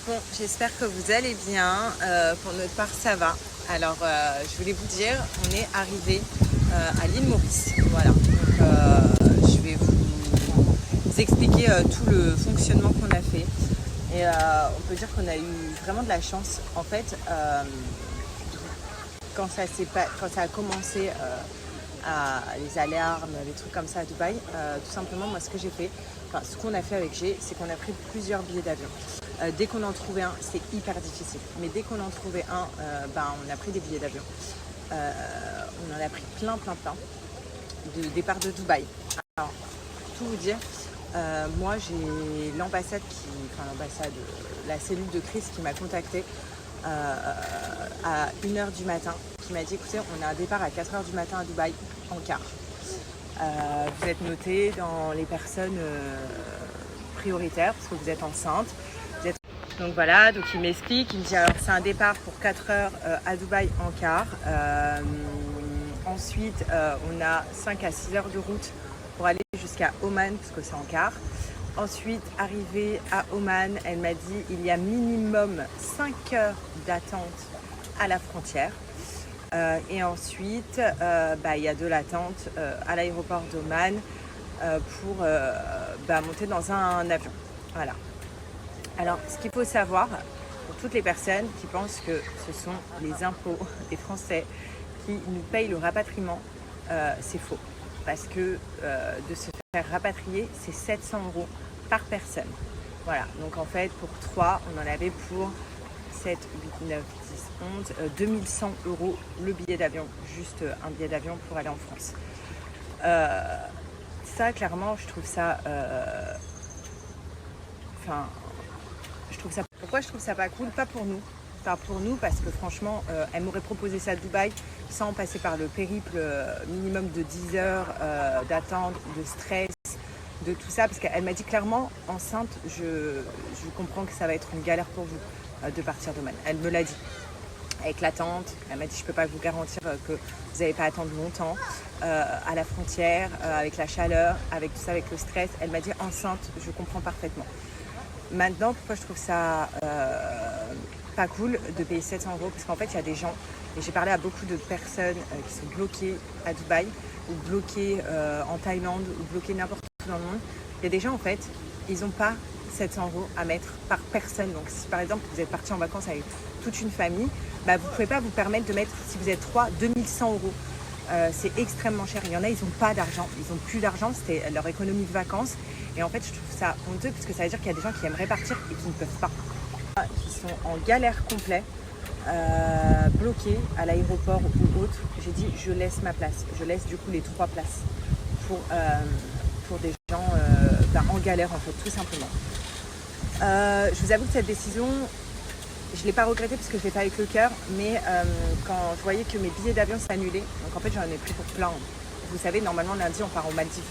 Bon, j'espère que vous allez bien. Pour notre part, ça va. Alors, je voulais vous dire, on est arrivé à l'île Maurice. Voilà. Donc, je vais vous expliquer tout le fonctionnement qu'on a fait. Et on peut dire qu'on a eu vraiment de la chance. En fait, quand ça a commencé les alarmes, les trucs comme ça à Dubaï, tout simplement, moi, ce que j'ai fait, ce qu'on a fait avec G, c'est qu'on a pris plusieurs billets d'avion. Dès qu'on en trouvait un, c'est hyper difficile. Mais dès qu'on en trouvait un, on a pris des billets d'avion. On en a pris plein de départ de Dubaï. Alors, pour tout vous dire, moi j'ai la cellule de crise qui m'a contactée à 1h du matin, qui m'a dit écoutez, on a un départ à 4h du matin à Dubaï en car. Vous êtes noté dans les personnes prioritaires parce que vous êtes enceinte. Donc voilà, donc il m'explique, il me dit alors c'est un départ pour 4 heures à Dubaï en car. Ensuite, on a 5 à 6 heures de route pour aller jusqu'à Oman parce que c'est en car. Ensuite, arrivé à Oman, elle m'a dit il y a minimum 5 heures d'attente à la frontière. Et ensuite, il y a de l'attente à l'aéroport d'Oman pour monter dans un avion. Voilà. Alors, ce qu'il faut savoir, pour toutes les personnes qui pensent que ce sont les impôts des Français qui nous payent le rapatriement, c'est faux. Parce que de se faire rapatrier, c'est 700 € par personne. Voilà, donc en fait, pour 3, on en avait pour 7, 8, 9, 10, 11, 2100 € le billet d'avion, juste un billet d'avion pour aller en France. Ça, clairement, je trouve ça... Pourquoi je trouve ça pas cool? Pas pour nous. Enfin, pour nous, parce que franchement, elle m'aurait proposé ça à Dubaï sans passer par le périple minimum de 10 heures d'attente, de stress, de tout ça. Parce qu'elle m'a dit clairement, enceinte, je comprends que ça va être une galère pour vous de partir d'Oman. Elle me l'a dit. Avec l'attente, elle m'a dit je peux pas vous garantir que vous n'allez pas attendre longtemps à la frontière, avec la chaleur, avec tout ça, avec le stress. Elle m'a dit enceinte, je comprends parfaitement. Maintenant, pourquoi je trouve ça pas cool de payer 700 € parce qu'en fait, il y a des gens, et j'ai parlé à beaucoup de personnes qui sont bloquées à Dubaï ou bloquées en Thaïlande ou bloquées n'importe où dans le monde. Il y a des gens, en fait, ils n'ont pas 700 € à mettre par personne. Donc, si par exemple, vous êtes parti en vacances avec toute une famille, vous ne pouvez pas vous permettre de mettre, si vous êtes 3, 2100 €. C'est extrêmement cher. Il y en a, ils n'ont pas d'argent. Ils n'ont plus d'argent. C'était leur économie de vacances. Et en fait, je trouve ça honteux parce que ça veut dire qu'il y a des gens qui aimeraient partir et qui ne peuvent pas. Qui sont en galère complète, bloqués à l'aéroport ou autre. J'ai dit, je laisse ma place. Je laisse du coup les 3 places pour des gens en galère, en fait, tout simplement. Je vous avoue que cette décision, je ne l'ai pas regrettée parce que je ne l'ai pas avec le cœur. Mais quand je voyais que mes billets d'avion s'annulaient, donc en fait, j'en ai pris pour plein. Vous savez, normalement, lundi, on part aux Maldives.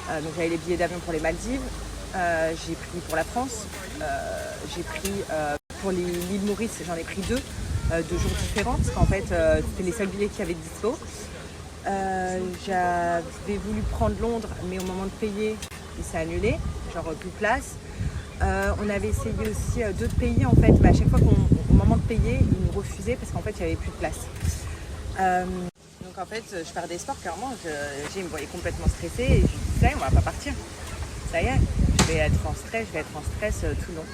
Donc j'avais les billets d'avion pour les Maldives, j'ai pris pour la France, j'ai pris pour l'île Maurice, j'en ai pris 2 jours différents parce qu'en fait c'était les seuls billets qu'il y avait de dispo. J'avais voulu prendre Londres mais au moment de payer il s'est annulé, genre plus de place. On avait essayé aussi d'autres pays en fait, mais à chaque fois qu'au moment de payer ils nous refusaient parce qu'en fait il n'y avait plus de place. Donc en fait, je perds espoir clairement. J'ai me voyait complètement stressée et je me dis ça y est, on va pas partir. Ça y est, je vais être en stress tout le long.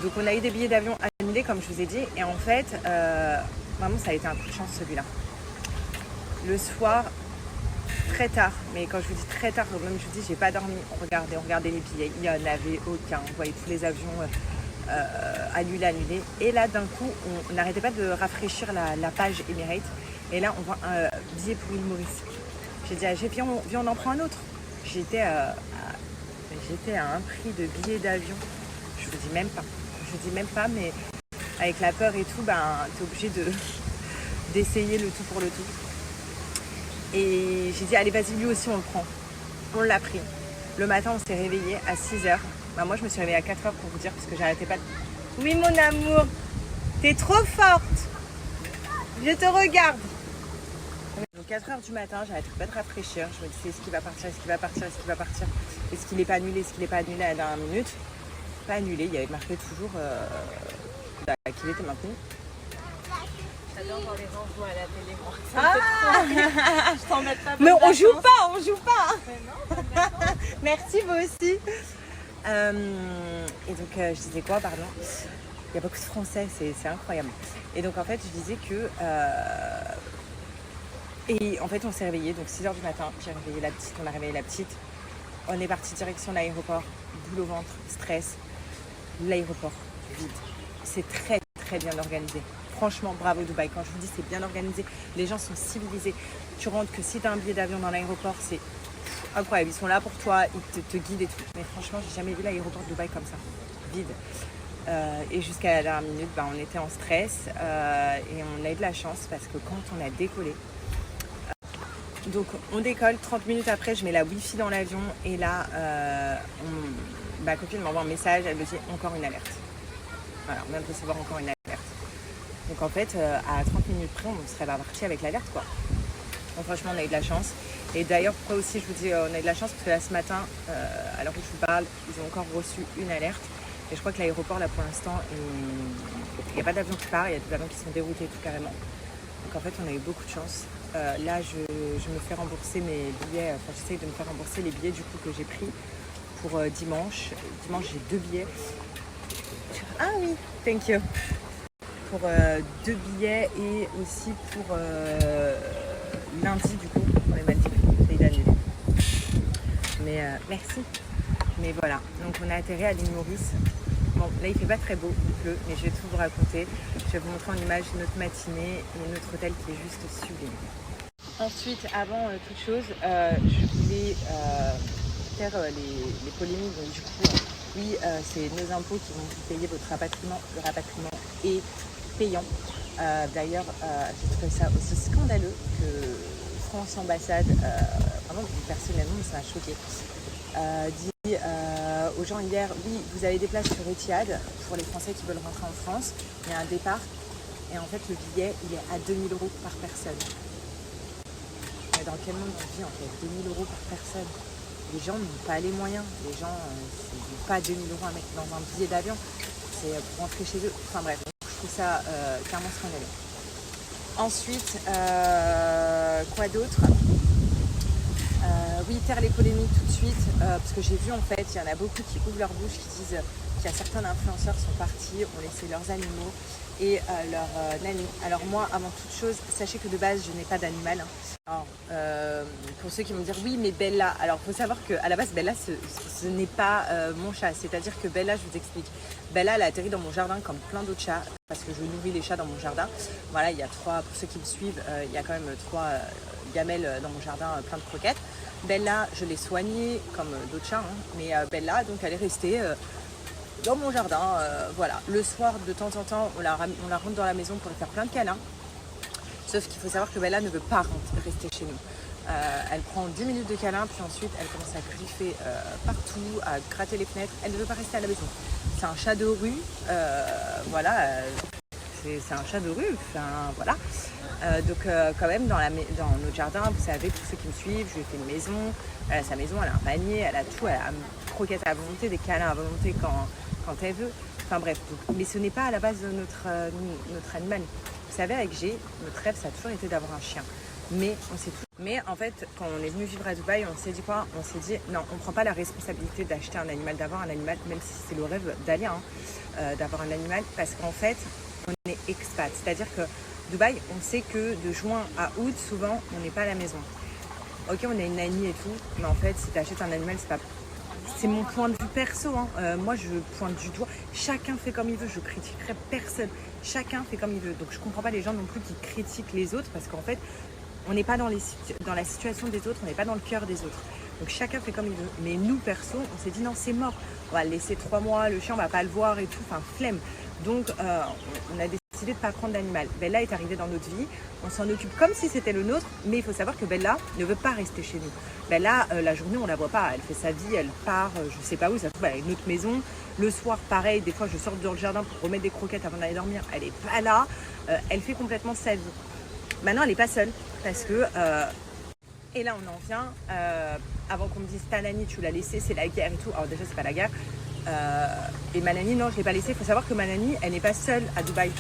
Donc on a eu des billets d'avion annulés comme je vous ai dit. Et en fait, vraiment ça a été un coup de chance celui-là. Le soir, très tard, mais quand je vous dis très tard, même je vous dis j'ai pas dormi. On regardait les billets, il n'y en avait aucun. On voyait tous les avions annulés. Et là d'un coup, on n'arrêtait pas de rafraîchir la page Emirates. Et là, on voit un billet pour l'île Maurice. J'ai dit, viens, on en prend un autre. J'étais à un prix de billet d'avion. Je vous dis même pas. Mais avec la peur et tout, t'es obligé d'essayer le tout pour le tout. Et j'ai dit, allez, vas-y, lui aussi, on le prend. On l'a pris. Le matin, on s'est réveillé à 6h. Moi, je me suis réveillée à 4h pour vous dire, parce que j'arrêtais pas de... Oui, mon amour, t'es trop forte. Je te regarde. Donc 4h du matin, j'arrête pas de rafraîchir. Je me dis est-ce qu'il va partir, est-ce qu'il n'est pas annulé à la dernière minute. pas annulé, il y avait marqué toujours qu'il était maintenu. J'adore voir les gens jouer à la télé, moi. Ah je t'en mets pas. Mais on joue pas. Mais non, Merci, vous aussi. Et donc, je disais quoi, pardon? Il y a beaucoup de Français, c'est incroyable. Et donc, en fait, je disais que... Et en fait, on s'est réveillés, donc 6h du matin, j'ai réveillé la petite, on a réveillé la petite. On est parti direction l'aéroport, boule au ventre, stress. L'aéroport, vide. C'est très, très bien organisé. Franchement, bravo Dubaï. Quand je vous dis c'est bien organisé, les gens sont civilisés. Tu rentres que si tu as un billet d'avion dans l'aéroport, c'est incroyable. Ils sont là pour toi, ils te guident et tout. Mais franchement, j'ai jamais vu l'aéroport de Dubaï comme ça, vide. Et jusqu'à la dernière minute, on était en stress et on a eu de la chance parce que quand on a décollé, donc on décolle, 30 minutes après, je mets la Wi-Fi dans l'avion et là, ma copine m'envoie un message, elle me dit encore une alerte. Voilà, on vient de recevoir encore une alerte. Donc en fait, à 30 minutes près, on serait parti avec l'alerte, quoi. Donc franchement, on a eu de la chance. Et d'ailleurs, pourquoi aussi je vous dis on a eu de la chance, parce que là ce matin, alors que je vous parle, ils ont encore reçu une alerte. Et je crois que l'aéroport, là pour l'instant, il n'y a pas d'avion qui part, il y a des avions qui sont déroutés tout carrément. Donc en fait, on a eu beaucoup de chance. Là, je me fais rembourser mes billets, enfin j'essaye de me faire rembourser les billets du coup que j'ai pris pour dimanche. Dimanche, j'ai 2 billets. Ah oui, thank you. Pour 2 billets et aussi pour lundi du coup, pour les Maldives, pays d'annuler. Mais merci. Mais voilà, donc on a atterri à l'île Maurice. Bon, là il fait pas très beau, il pleut, mais je vais tout vous raconter. Je vais vous montrer en image notre matinée et notre hôtel qui est juste sublime. Ensuite, avant toute chose, je voulais faire les polémiques. Donc du coup, oui, c'est nos impôts qui vont vous payer votre rapatriement. Le rapatriement est payant. D'ailleurs, j'ai trouvé ça aussi scandaleux que France Ambassade, vraiment personnellement, ça m'a choqué. Dit aux gens hier, oui, vous avez des places sur Etihad pour les Français qui veulent rentrer en France. Il y a un départ et en fait le billet il est à 2 000 € par personne. Mais dans quel monde on vit en fait? 2 000 € par personne. Les gens n'ont pas les moyens. Les gens n'ont pas 2 000 € à mettre dans un billet d'avion. C'est pour rentrer chez eux. Enfin bref, je trouve ça clairement scandaleux. Ensuite, quoi d'autre? Oui, taire les polémiques tout de suite, parce que j'ai vu en fait, il y en a beaucoup qui ouvrent leur bouche, qui disent qu'il y a certains influenceurs sont partis, ont laissé leurs animaux et leurs nannies. Alors moi, avant toute chose, sachez que de base, je n'ai pas d'animal. Alors, pour ceux qui vont me dire oui, mais Bella, alors il faut savoir qu'à la base, Bella, ce n'est pas mon chat. C'est-à-dire que Bella, je vous explique, Bella, elle a atterri dans mon jardin comme plein d'autres chats, parce que je nourris les chats dans mon jardin. Voilà, il y a 3, pour ceux qui me suivent, il y a quand même 3 gamelles dans mon jardin, plein de croquettes. Bella, je l'ai soignée comme d'autres chats, hein, mais Bella, donc elle est restée dans mon jardin. Voilà, le soir, de temps en temps, on la rentre dans la maison pour lui faire plein de câlins. Sauf qu'il faut savoir que Bella ne veut pas rester chez nous. Elle prend 10 minutes de câlin, puis ensuite elle commence à griffer partout, à gratter les fenêtres. Elle ne veut pas rester à la maison. C'est un chat de rue, voilà, c'est un chat de rue, enfin, voilà. Donc quand même dans notre jardin, vous savez, tous ceux qui me suivent, je lui ai fait une maison, elle a sa maison, elle a un panier, elle a tout, elle a une croquette à volonté, des câlins à volonté quand elle veut. Enfin bref, donc, mais ce n'est pas à la base de notre animal. Vous savez, avec G, notre rêve, ça a toujours été d'avoir un chien. Mais on s'est tout. Mais en fait, quand on est venu vivre à Dubaï, on s'est dit quoi? On s'est dit non, on ne prend pas la responsabilité d'acheter un animal, d'avoir un animal, même si c'est le rêve d'Alia, d'avoir un animal, parce qu'en fait, on est expat. C'est-à-dire que Dubaï, on sait que de juin à août, souvent, on n'est pas à la maison. Ok, on a une nanny et tout, mais en fait, si tu achètes un animal, c'est pas... C'est mon point de vue perso, hein. Moi je pointe du doigt, chacun fait comme il veut, je critiquerai personne, chacun fait comme il veut. Donc je comprends pas les gens non plus qui critiquent les autres, parce qu'en fait, on n'est pas dans la situation des autres, on n'est pas dans le cœur des autres. Donc chacun fait comme il veut. Mais nous, perso, on s'est dit non, c'est mort, on va le laisser 3 mois, le chien, on va pas le voir et tout, enfin flemme. Donc on a décidé de pas prendre d'animal. Bella est arrivée dans notre vie, on s'en occupe comme si c'était le nôtre, mais il faut savoir que Bella ne veut pas rester chez nous. Bella, la journée, on la voit pas, elle fait sa vie, elle part, je sais pas où, ça se trouve, elle a une autre maison. Le soir, pareil, des fois je sors dans le jardin pour remettre des croquettes avant d'aller dormir, elle est pas là, elle fait complètement sa vie. Maintenant, elle n'est pas seule, parce que... Et là, on en vient, avant qu'on me dise ta nanny, tu l'as laissée, c'est la guerre et tout. Alors déjà, c'est pas la guerre. Et ma nanny, non, je ne l'ai pas laissée. Il faut savoir que ma nanny, elle n'est pas seule à Dubaï.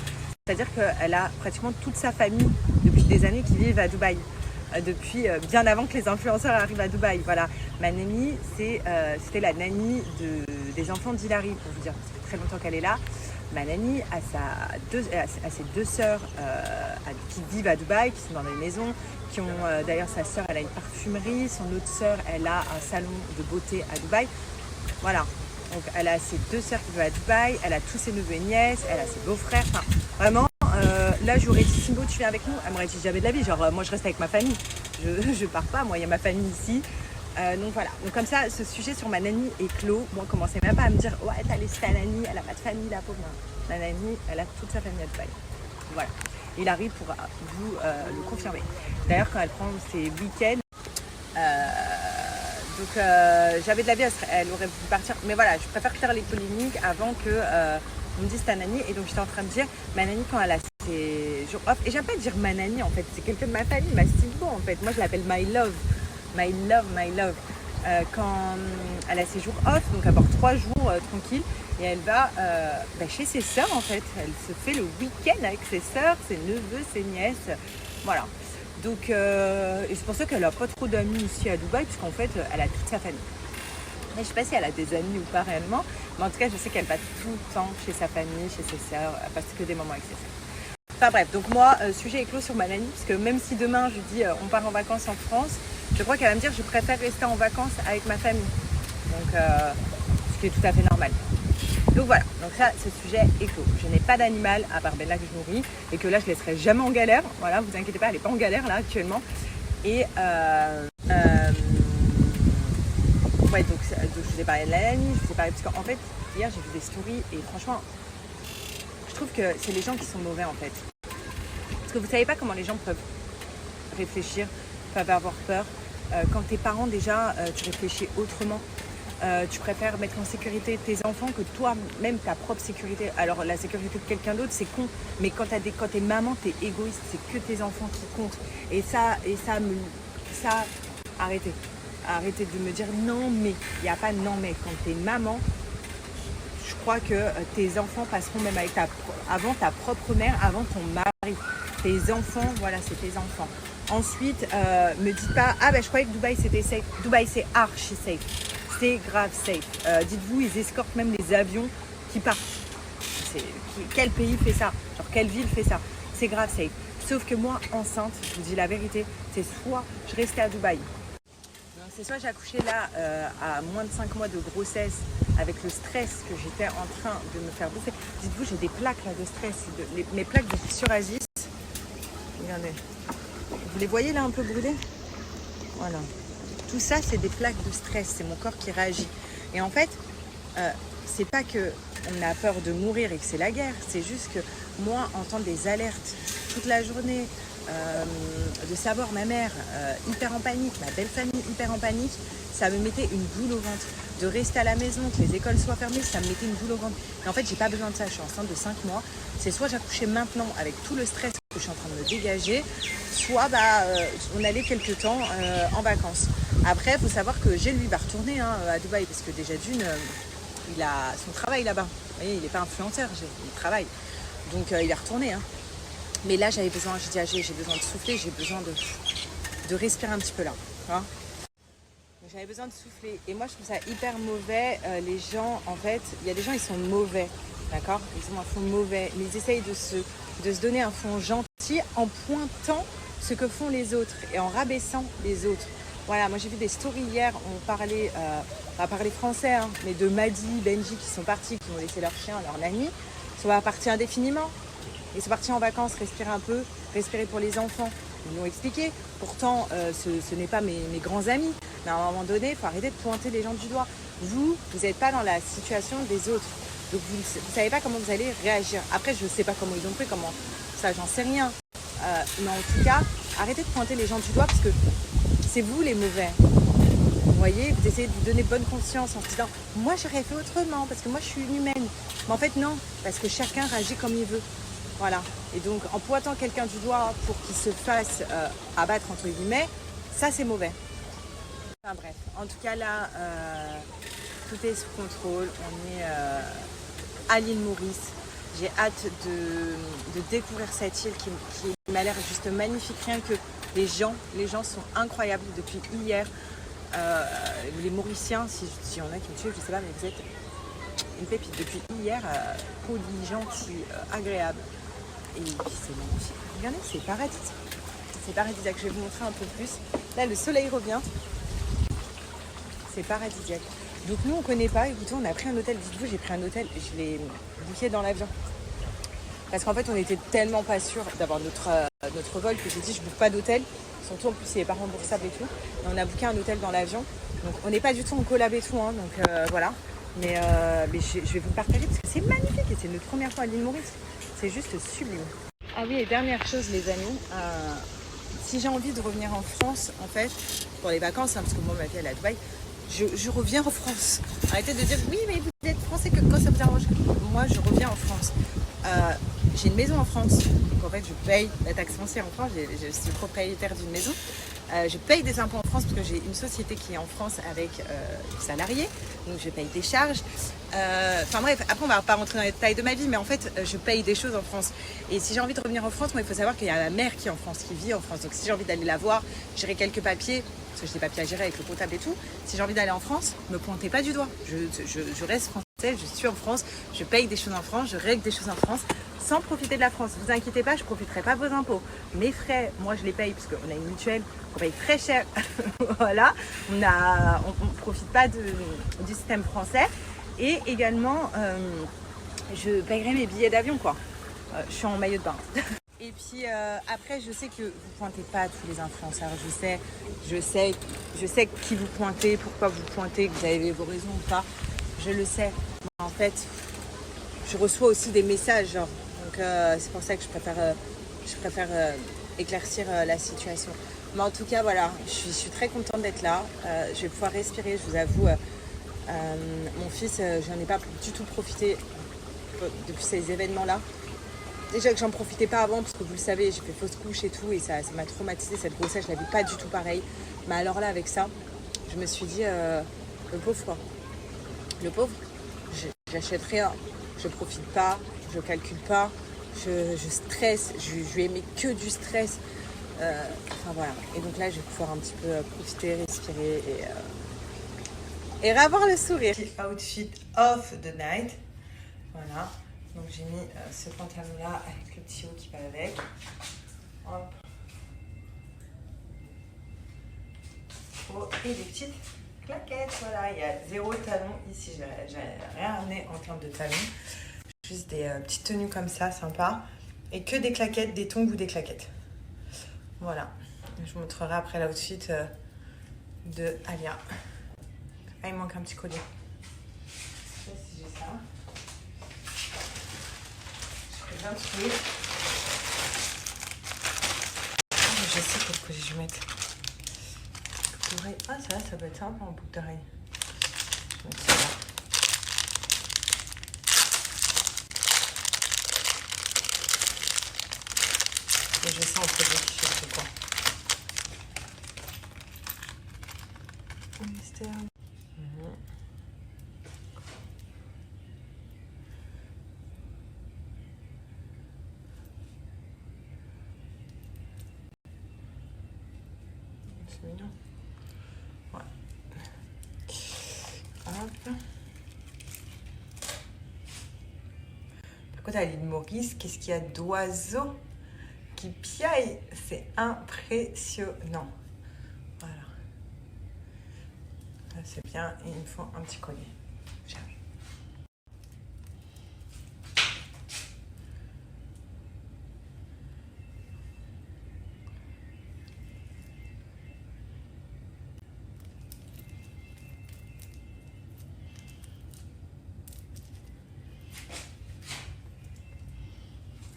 C'est-à-dire qu'elle a pratiquement toute sa famille depuis des années qui vivent à Dubaï. Depuis bien avant que les influenceurs arrivent à Dubaï. Voilà. Ma nanny, c'était la nanny des enfants d'Hilary, pour vous dire. Ça fait très longtemps qu'elle est là. Ma nanny a ses deux sœurs qui vivent à Dubaï, qui sont dans des maisons, qui ont d'ailleurs sa sœur, elle a une parfumerie, son autre sœur, elle a un salon de beauté à Dubaï. Voilà. Donc elle a ses deux sœurs qui vivent à Dubaï, elle a tous ses neveux et nièces, elle a ses beaux-frères. Enfin, vraiment, là j'aurais dit Simbo, tu viens avec nous. Elle m'aurait dit jamais de la vie. Genre moi je reste avec ma famille. Je pars pas. Moi il y a ma famille ici. Donc voilà, donc comme ça, ce sujet sur ma nanny est clos. Moi, commencez même pas à me dire, ouais, t'as laissé ta nanny, elle a pas de famille, la pauvre. Ma nanny, elle a toute sa famille à Dubaï. Voilà. Il arrive pour vous le confirmer. D'ailleurs, quand elle prend ses week-ends, j'avais de la vie, elle aurait pu partir. Mais voilà, je préfère faire les polémiques avant que on me dise ta nanny. Et donc, j'étais en train de dire, ma nanny, quand elle a ses jours off, et j'aime pas dire ma nanny en fait, c'est quelqu'un de ma famille, ma Simbo en fait. Moi, je l'appelle my love. My love. Quand elle a ses jours off, donc elle part 3 jours tranquille, et elle va chez ses sœurs en fait. Elle se fait le week-end avec ses sœurs, ses neveux, ses nièces. Voilà. Donc, et c'est pour ça qu'elle n'a pas trop d'amis ici à Dubaï, puisqu'en fait, elle a toute sa famille. Mais je ne sais pas si elle a des amis ou pas réellement, mais en tout cas, je sais qu'elle va tout le temps chez sa famille, chez ses sœurs, elle passe que des moments avec ses sœurs. Enfin bref, donc moi, sujet est clos sur ma nanny, parce que même si demain je dis on part en vacances en France, je crois qu'elle va me dire je préfère rester en vacances avec ma famille. Donc, ce qui est tout à fait normal. Donc voilà, donc ça, ce sujet est clos. Je n'ai pas d'animal à part Bella que je nourris, et que là je ne laisserai jamais en galère. Voilà, vous inquiétez pas, elle n'est pas en galère là actuellement. Et ouais, donc je vous ai parlé de la nanny, je vous ai parlé, parce qu'en fait, hier j'ai vu des stories, et franchement, je trouve que c'est les gens qui sont mauvais en fait. Parce que vous ne savez pas comment les gens peuvent réfléchir, peuvent avoir peur. Quand t'es parent déjà, tu réfléchis autrement. Tu préfères mettre en sécurité tes enfants que toi-même ta propre sécurité. Alors la sécurité de quelqu'un d'autre, c'est con. Mais quand t'es maman, t'es égoïste. C'est que tes enfants qui comptent. Et ça, arrêtez. Arrêtez de me dire non mais. Il n'y a pas non mais. Quand t'es maman, je crois que tes enfants passeront même avant ta propre mère, avant ton mari. Tes enfants, voilà, c'est tes enfants. Ensuite, me dites pas, je croyais que Dubaï c'était safe. Dubaï c'est archi safe. C'est grave safe. Dites-vous, ils escortent même les avions qui partent. Quel pays fait ça? Genre quelle ville fait ça? C'est grave safe. Sauf que moi, enceinte, je vous dis la vérité, c'est soit je restais à Dubaï. C'est soit j'ai accouché là à moins de 5 mois de grossesse avec le stress que j'étais en train de me faire bouffer. Dites-vous, j'ai des plaques là de stress. Mes plaques de psoriasis. Regardez. Vous les voyez là un peu brûlées? Voilà. Tout ça, c'est des plaques de stress. C'est mon corps qui réagit. Et en fait, c'est pas qu'on a peur de mourir et que c'est la guerre. C'est juste que moi, entendre des alertes toute la journée, de savoir ma mère hyper en panique, ma belle famille hyper en panique, ça me mettait une boule au ventre. De rester à la maison, que les écoles soient fermées, ça me mettait une boule au ventre. Et en fait, j'ai pas besoin de ça. Je suis enceinte de 5 mois. C'est soit j'accouchais maintenant avec tout le stress que je suis en train de me dégager, soit on allait quelques temps en vacances. Après, il faut savoir que lui va retourner à Dubaï parce que déjà d'une, il a son travail là-bas. Vous voyez, il n'est pas influenceur, il travaille. Donc il est retourné. Mais là, j'avais besoin, j'ai besoin de souffler, j'ai besoin de respirer un petit peu là. Hein. J'avais besoin de souffler. Et moi, je trouve ça hyper mauvais. Les gens, en fait, il y a des gens, ils sont mauvais. D'accord? Ils ont un fond mauvais. Mais ils essayent de se donner un fond gentil en pointant ce que font les autres et en rabaissant les autres. Voilà, moi j'ai vu des stories hier, on parlait français, mais de Madi, Benji qui sont partis, qui ont laissé leur chien, leur nanny. Ils sont partis indéfiniment. Ils sont partis en vacances, respirer un peu, respirer pour les enfants. Ils l'ont expliqué. Pourtant, ce n'est pas mes grands amis. Mais à un moment donné, il faut arrêter de pointer les gens du doigt. Vous n'êtes pas dans la situation des autres. Donc vous ne savez pas comment vous allez réagir. Après, je ne sais pas comment ils ont pris, comment ça, j'en sais rien. Mais en tout cas, arrêtez de pointer les gens du doigt parce que c'est vous les mauvais. Vous voyez, vous essayez de vous donner bonne conscience en se disant « Moi, j'aurais fait autrement parce que moi, je suis une humaine. » Mais en fait, non, parce que chacun réagit comme il veut. Voilà. Et donc, en pointant quelqu'un du doigt pour qu'il se fasse abattre, entre guillemets, ça, c'est mauvais. Enfin bref, en tout cas là, tout est sous contrôle. On est à l'île Maurice. J'ai hâte de découvrir cette île qui m'a l'air juste magnifique. Rien que les gens sont incroyables depuis hier. Les Mauriciens, s'il y en a qui me suivent, je ne sais pas, mais vous êtes une pépite. Depuis hier, polis, gentils, agréables. Et puis c'est magnifique. Regardez, c'est paradisiaque. C'est paradisiaque. Je vais vous montrer un peu plus. Là, le soleil revient. C'est paradisiaque. Donc nous, on ne connaît pas. Écoutez, on a pris un hôtel. Dites-vous, j'ai pris un hôtel. Je l'ai booké dans l'avion. Parce qu'en fait, on était tellement pas sûr d'avoir notre vol que j'ai dit, je ne boucle pas d'hôtel. Surtout, en plus, il n'est pas remboursable et tout. Et on a booké un hôtel dans l'avion. Donc, on n'est pas du tout en collab et tout. Hein, donc, voilà. Mais je vais vous le partager parce que c'est magnifique. Et c'est notre première fois à l'île Maurice. C'est juste sublime. Ah oui, et dernière chose, les amis. Si j'ai envie de revenir en France, en fait, pour les vacances, hein, parce que moi, ma vie, elle est à Dubaï, je reviens en France. Arrêtez de dire, oui, mais vous êtes français, que quand ça vous arrange. Moi, je reviens en France. J'ai une maison en France. Donc, en fait, je paye la taxe foncière en France. Je suis propriétaire d'une maison. Je paye des impôts en France parce que j'ai une société qui est en France avec des salariés. Donc, je paye des charges. Enfin bref, après, on ne va pas rentrer dans les détails de ma vie, mais en fait, je paye des choses en France. Et si j'ai envie de revenir en France, moi, il faut savoir qu'il y a ma mère qui est en France, qui vit en France. Donc, si j'ai envie d'aller la voir, gérer quelques papiers, parce que j'ai des papiers à gérer avec le comptable et tout. Si j'ai envie d'aller en France, ne me pointez pas du doigt. Je reste française, je suis en France, je paye des choses en France, je règle des choses en France, sans profiter de la France. Ne vous inquiétez pas, je ne profiterai pas de vos impôts. Mes frais, moi, je les paye parce qu'on a une mutuelle, on paye très cher. Voilà, on ne profite pas du système français. Et également, je payerai mes billets d'avion, quoi. Je suis en maillot de bain. Et puis après, je sais que vous pointez pas tous les influenceurs. Je sais qui vous pointez, pourquoi vous pointez, que vous avez vos raisons ou pas. Je le sais. Mais en fait, je reçois aussi des messages, genre. Donc c'est pour ça que je préfère éclaircir la situation. Mais en tout cas, voilà, je suis très contente d'être là. Je vais pouvoir respirer, je vous avoue. Mon fils, j'en ai pas du tout profité depuis ces événements-là. Déjà que j'en profitais pas avant parce que vous le savez, j'ai fait fausse couche et tout et ça m'a traumatisée cette grossesse, je la vis pas du tout pareil. Mais alors là avec ça, je me suis dit le pauvre quoi. Le pauvre, j'achète rien, je profite pas, je calcule pas, je stresse, je lui ai mis que du stress. Enfin voilà. Et donc là je vais pouvoir un petit peu profiter, respirer et avoir le sourire. Outfit of the night. Voilà. Donc j'ai mis ce pantalon là avec le petit haut qui va avec. Hop. Oh, et des petites claquettes. Voilà, il y a 0 talon ici. J'ai rien amené en termes de talons. Juste des petites tenues comme ça, sympa. Et que des claquettes, des tongs ou des claquettes. Voilà. Je vous montrerai après l'outfit de Alia. Ah, il manque un petit collier. Je sais pas si j'ai ça. Je sais qu'est-ce que je vais mettre. Boucle d'oreille. Ah, ça peut être sympa en boucle d'oreille. Je vais mettre ça là. Et je sens entre deux qui fait ce quoi. C'est mignon. Ouais. Hop. Par contre, à l'île Maurice, qu'est-ce qu'il y a d'oiseaux qui piaillent? C'est impressionnant. Voilà. Là, c'est bien. Et il me faut un petit collier. J'arrive.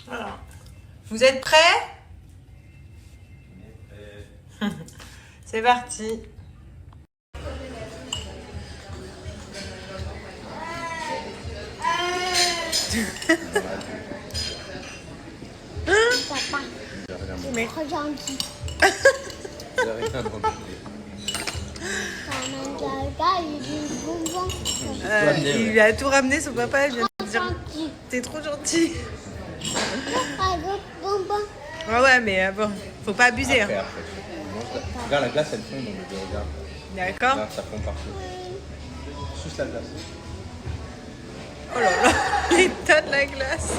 Voilà. Vous êtes prêts? C'est parti. Papa, Mais trop gentil. J'ai rien demandé. Il lui a tout ramené, son papa, il vient de dire t'es trop gentil. Ouais, mais bon, faut pas abuser. Après. Regarde, la glace, elle fond, donc regarde. D'accord. Là, ça fond partout. Suce la glace. Oh là là, l'état de la glace.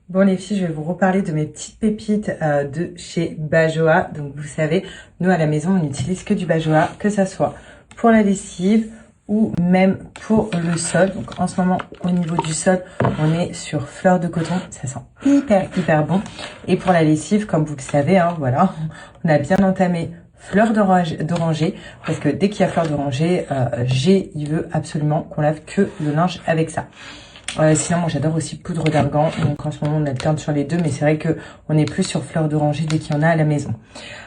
Bon les filles, je vais vous reparler de mes petites pépites de chez Bajoa. Donc vous savez, nous à la maison, on n'utilise que du Bajoa, que ça soit pour la lessive ou même pour le sol. Donc en ce moment, au niveau du sol, on est sur fleur de coton. Ça sent hyper bon. Et pour la lessive, comme vous le savez, hein, voilà, on a bien entamé fleur d'oranger, parce que dès qu'il y a fleur d'oranger, il veut absolument qu'on lave que le linge avec ça. Sinon, moi j'adore aussi poudre d'argan, donc en ce moment on alterne sur les deux, mais c'est vrai que on est plus sur fleur d'oranger dès qu'il y en a à la maison.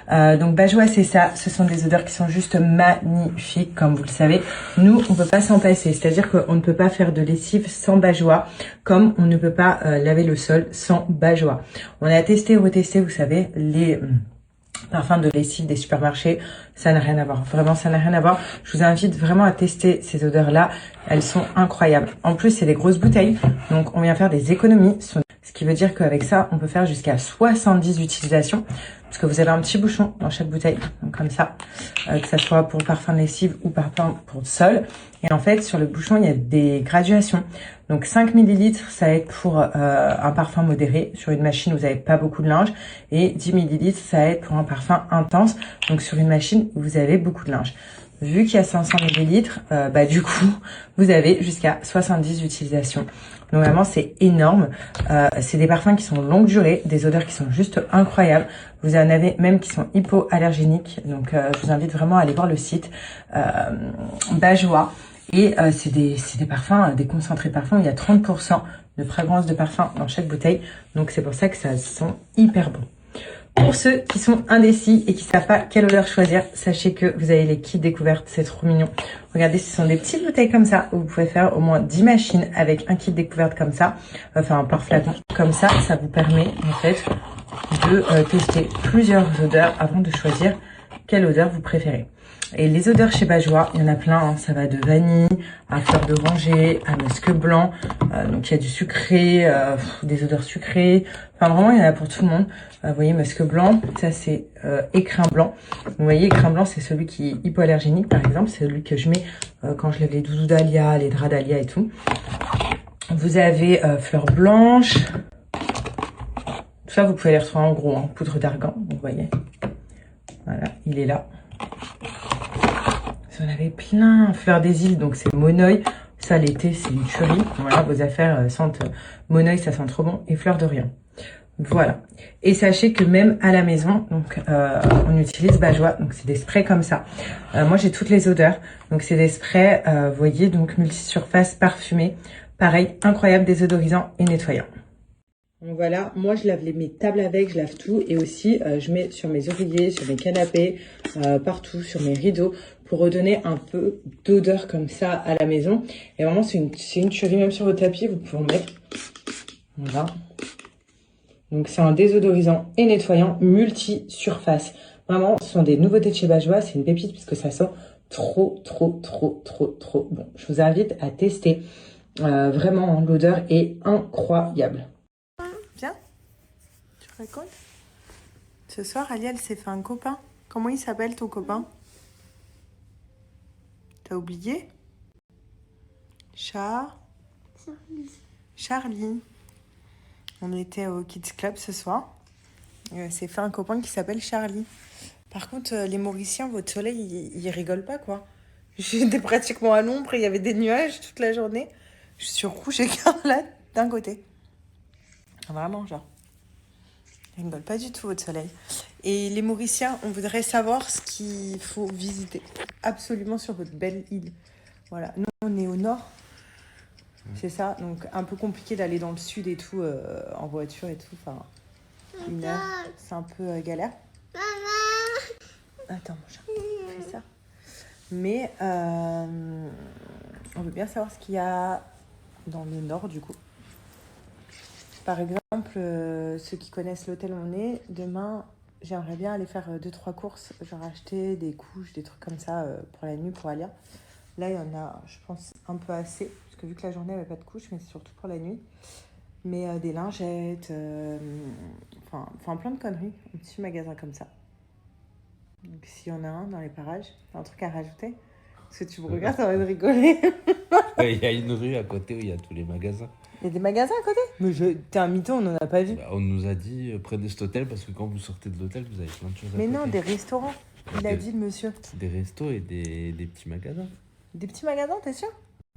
Donc Bajoa, c'est ça, ce sont des odeurs qui sont juste magnifiques, comme vous le savez. Nous, on peut pas s'en passer, c'est-à-dire qu'on ne peut pas faire de lessive sans Bajoa, comme on ne peut pas laver le sol sans Bajoa. On a testé, retesté, vous savez, les parfums de lessive des supermarchés, ça n'a rien à voir. Vraiment, ça n'a rien à voir. Je vous invite vraiment à tester ces odeurs-là. Elles sont incroyables. En plus, c'est des grosses bouteilles, donc on vient faire des économies. Ce qui veut dire qu'avec ça, on peut faire jusqu'à 70 utilisations, parce que vous avez un petit bouchon dans chaque bouteille, donc comme ça, que ça soit pour parfum de lessive ou parfum pour le sol. Et en fait, sur le bouchon, il y a des graduations. Donc 5 ml, ça va être pour un parfum modéré. Sur une machine, vous n'avez pas beaucoup de linge. Et 10 ml, ça va être pour un parfum intense. Donc sur une machine, vous avez beaucoup de linge. Vu qu'il y a 500 ml, du coup, vous avez jusqu'à 70 utilisations. Donc vraiment, c'est énorme. C'est des parfums qui sont longue durée, des odeurs qui sont juste incroyables. Vous en avez même qui sont hypoallergéniques. Donc je vous invite vraiment à aller voir le site Bajoa. Et c'est des parfums, des concentrés de parfums. Il y a 30% de fragrance de parfum dans chaque bouteille. Donc c'est pour ça que ça sent hyper bon. Pour ceux qui sont indécis et qui ne savent pas quelle odeur choisir, sachez que vous avez les kits découvertes, c'est trop mignon. Regardez, ce sont des petites bouteilles comme ça, où vous pouvez faire au moins 10 machines avec un kit découverte comme ça, enfin par flacon. Comme ça vous permet en fait de tester plusieurs odeurs avant de choisir quelle odeur vous préférez. Et les odeurs chez Bajoa, il y en a plein, hein. Ça va de vanille à fleur d'oranger, à musc blanc, donc il y a du sucré, des odeurs sucrées, enfin vraiment il y en a pour tout le monde. Vous voyez, musc blanc, ça c'est écrin blanc. Vous voyez, écrin blanc c'est celui qui est hypoallergénique par exemple, c'est celui que je mets quand je lève les doudous d'Alia, les draps d'Alia et tout. Vous avez fleur blanche, tout ça vous pouvez les retrouver en gros, hein, poudre d'argan, vous voyez. Voilà, il est là. Vous en avez plein. Fleur des îles, donc c'est monoï. Ça, l'été, c'est une tuerie. Voilà, vos affaires sentent monoï, ça sent trop bon. Et fleur d'Orient. Voilà. Et sachez que même à la maison, donc on utilise Bajoa. Donc c'est des sprays comme ça. Moi, j'ai toutes les odeurs. Donc c'est des sprays, vous voyez, donc multisurface parfumés. Pareil, incroyable, désodorisant et nettoyant. Donc voilà, moi je lave mes tables avec, je lave tout et aussi je mets sur mes oreillers, sur mes canapés, partout, sur mes rideaux pour redonner un peu d'odeur comme ça à la maison. Et vraiment c'est une tuerie, même sur vos tapis, vous pouvez en mettre. Voilà. Donc c'est un désodorisant et nettoyant multi-surface. Vraiment, ce sont des nouveautés de chez Bajoa, c'est une pépite puisque ça sent trop bon. Je vous invite à tester. Vraiment, l'odeur est incroyable. Viens, tu racontes? Ce soir, Alia, elle s'est fait un copain. Comment il s'appelle ton copain? T'as oublié? Charlie. On était au Kids Club ce soir. Elle s'est fait un copain qui s'appelle Charlie. Par contre, les Mauriciens, votre soleil, ils rigolent pas, quoi. J'étais pratiquement à l'ombre et il y avait des nuages toute la journée. Je suis rouge et écarlate d'un côté. Vraiment, genre. Ils ne rigolent pas du tout, votre soleil. Et les Mauriciens, on voudrait savoir ce qu'il faut visiter absolument sur votre belle île. Voilà. Nous, on est au nord. C'est ça. Donc, un peu compliqué d'aller dans le sud et tout, en voiture et tout. Enfin, une heure, c'est un peu galère. Attends, mon chat. Fais ça. Mais, on veut bien savoir ce qu'il y a dans le nord, du coup. Par exemple, ceux qui connaissent l'hôtel où on est, demain, j'aimerais bien aller faire 2-3 courses, genre acheter des couches, des trucs comme ça pour la nuit pour Alia. Là, il y en a, je pense, un peu assez, parce que vu que la journée, il n'y avait pas de couches, mais c'est surtout pour la nuit. Mais des lingettes, enfin plein de conneries, un petit magasin comme ça. Donc s'il y en a un dans les parages, t'as un truc à rajouter? Parce que tu me regardes, t'as envie de rigoler. Il y a une rue à côté où il y a tous les magasins. Il y a des magasins à côté? Mais t'es un mytho, on n'en a pas vu. Bah, on nous a dit prenez cet hôtel parce que quand vous sortez de l'hôtel, vous avez plein de choses à Mais côté. non, des restaurants, il a dit le monsieur. Des restos et des petits magasins. Des petits magasins, t'es sûr?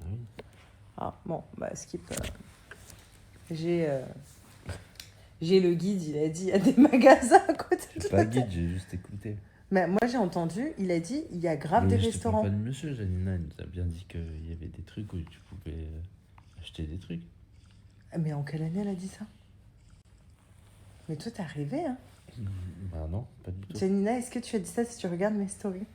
Ah oui. Ah bon, bah skip. J'ai le guide, il a dit il y a des magasins à côté de J'ai pas guide, j'ai juste écouté. Mais moi j'ai entendu, il a dit il y a grave Mais des je te parle restaurants. pas de monsieur, Janina, elle nous a bien dit qu'il y avait des trucs où tu pouvais acheter des trucs. Mais en quelle année elle a dit ça? Mais toi t'es arrivé, hein? Bah non, pas du tout. Janina, est-ce que tu as dit ça si tu regardes mes stories?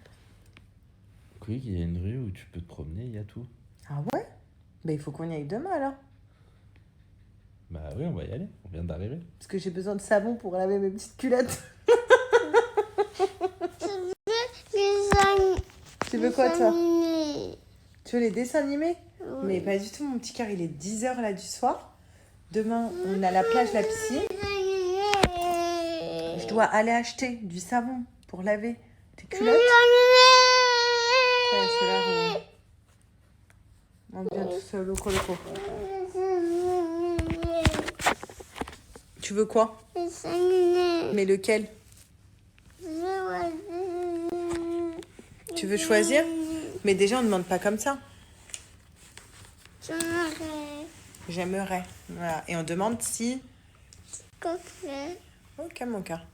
Oui, il y a une rue où tu peux te promener, il y a tout. Ah ouais? Bah il faut qu'on y aille demain alors. Bah oui, on va y aller, on vient d'arriver. Parce que j'ai besoin de savon pour laver mes petites culottes. Tu veux quoi toi? Tu veux les dessins animés? Mais pas du tout mon petit cœur, il est 10h là du soir. Demain on a la plage, la piscine. Je dois aller acheter du savon pour laver tes culottes. Ouais, c'est là on vient tout seul au coloco. Tu veux quoi? Mais lequel? Tu veux choisir? Mais déjà on ne demande pas comme ça. J'aimerais. Voilà. Et on demande si... Ok mon cœur.